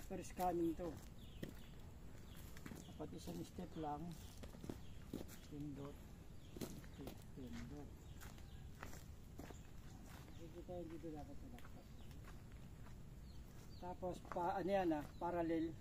per scanning to. Dapat isang step lang. Pindot. Pindot. Dito dapat sa laptop. Tapos ano yan parallel.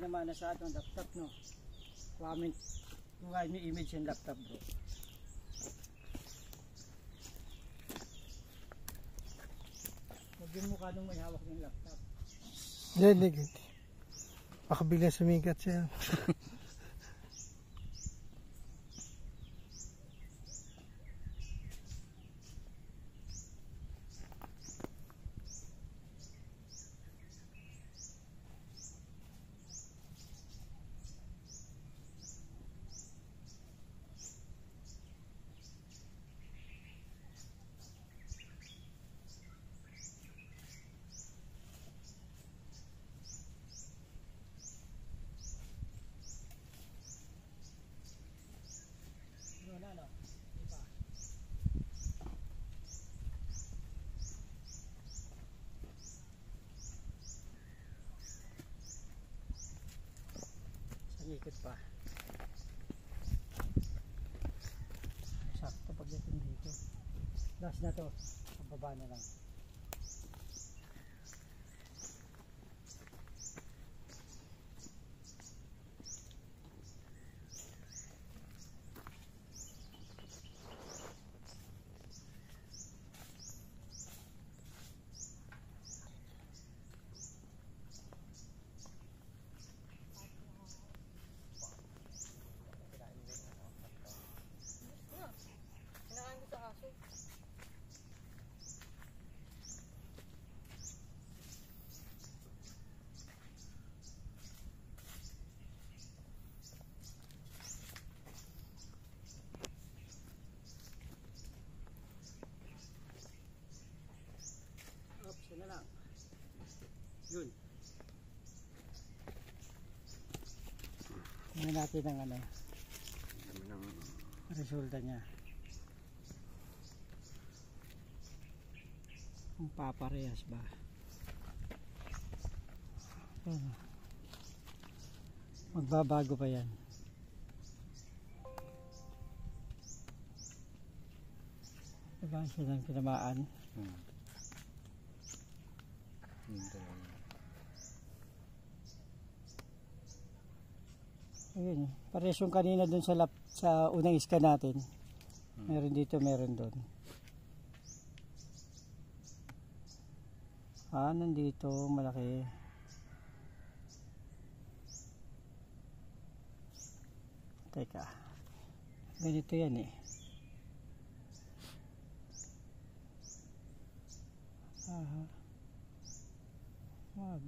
Naman na sa atong laptop, no? Comment kung ano yung image yung laptop, bro. Huwag yung mukha nung may hawak ng laptop. Hindi. Baka bigla sumikat siya. Ikot pa. Sakto pagdating dito. Last na to. Pababa na lang. Oops, na lang. Yun. Tingnan natin ang resulta niya. Kung paparehas ba. Magbabago pa yan. Diba siya ng tinamaan? Ayun, parehas yung kanina dun sa unang iska natin. Meron dito, meron doon. Nandito, malaki. Teka. Ganito yan eh. Wag.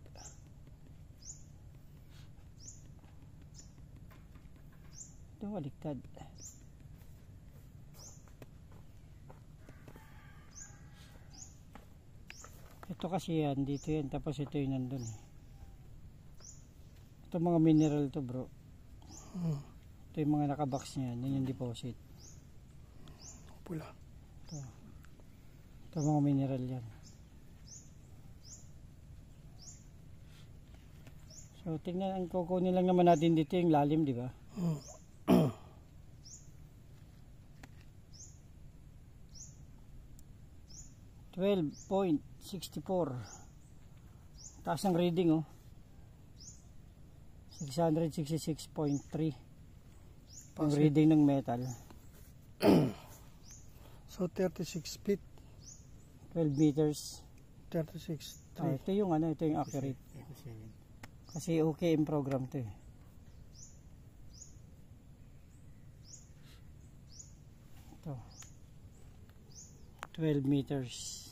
Ito, baliktad. Ito kasi yan, dito yan, tapos ito yung nandun. Ito mga mineral to, bro. Ito yung mga nakabox niya, yan yung deposit. Pula. Ito mga mineral yan. So tingnan, ang kukunin lang naman natin dito yung lalim, di ba? 12.64. Taas ng reading, 666.3 pang reading ng metal. So 36 feet, 12 meters. 36, Ito yung ito yung accurate. Kasi okay yung program to eh. Ito. 12 meters.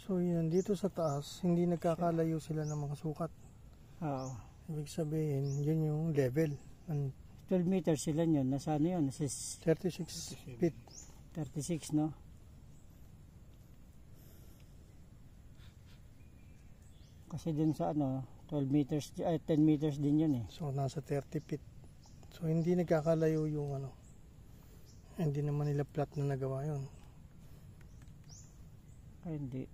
So yun, dito sa taas, hindi nagkakalayo sila ng mga sukat. Oo. Ibig sabihin, yun yung level. 12 meters sila yun. Nasa ano yun? Nasa 36 feet. 36, no? Kasi dun sa 12 meters, 10 meters din yun eh. So nasa 30 feet. So hindi nagkakalayo yung hindi naman nila flat na nagawa yun. Ay, hindi.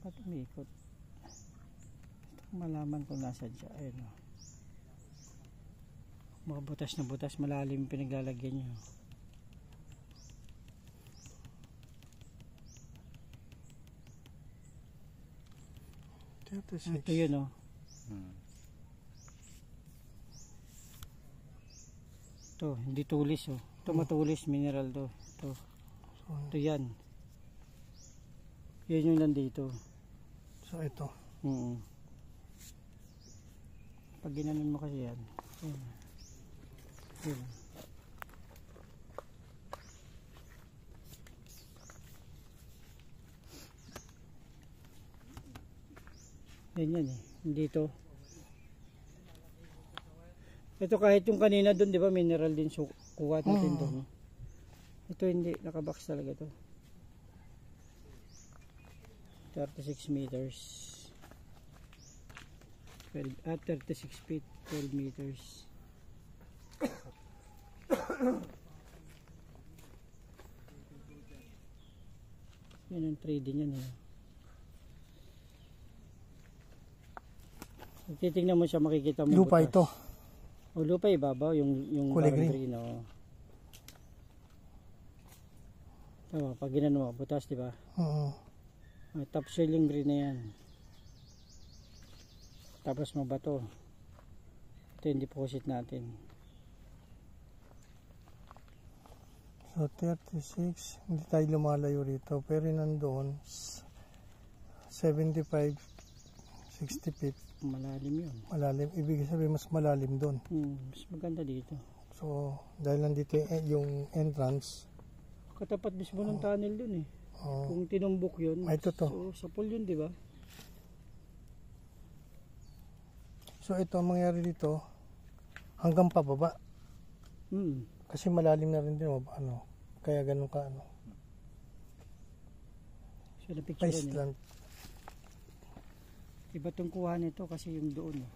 Ba't umiikot? Gusto kong malaman kung nasa dyan. Ayun o. Mga butas na butas, malalim pinaglalagyan nyo. Ito yun o. Ito, hindi tulis o. Ito matulis, mineral to. Ito yan. Yan yung nandito. So ito. Pag ginanon mo kasi yan. Yan. Yan eh. Dito. Ito kahit yung kanina doon, di ba, mineral din kuha natin doon. Ito hindi, nakabox talaga to. 36 meters. 36 feet, 12 meters. Yan ang 3D niyan eh. Titingnan mo siya, makikita mo lupa butas. ito. O lupa ibabaw, yung kulay green. Pag ginano mo, butas, di ba? Top soil yung green na yan. Tapos mabato. Ito yung deposit natin. So 36, hindi tayo lumalayo rito. Pero nandoon, 75, 60 feet. Malalim yun. Malalim. Ibig sabihin mas malalim doon. Mas maganda dito. So dahil nandito yung entrance. Katapat mismo ng tunnel dun eh. Kung tinumbok yun. Ito to. So sa pool yun, di ba? So ito ang mangyari dito hanggang pababa. Kasi malalim na rin din kaya ganun ka So na picture Iceland. Iba tong kuha nito kasi yung doon eh.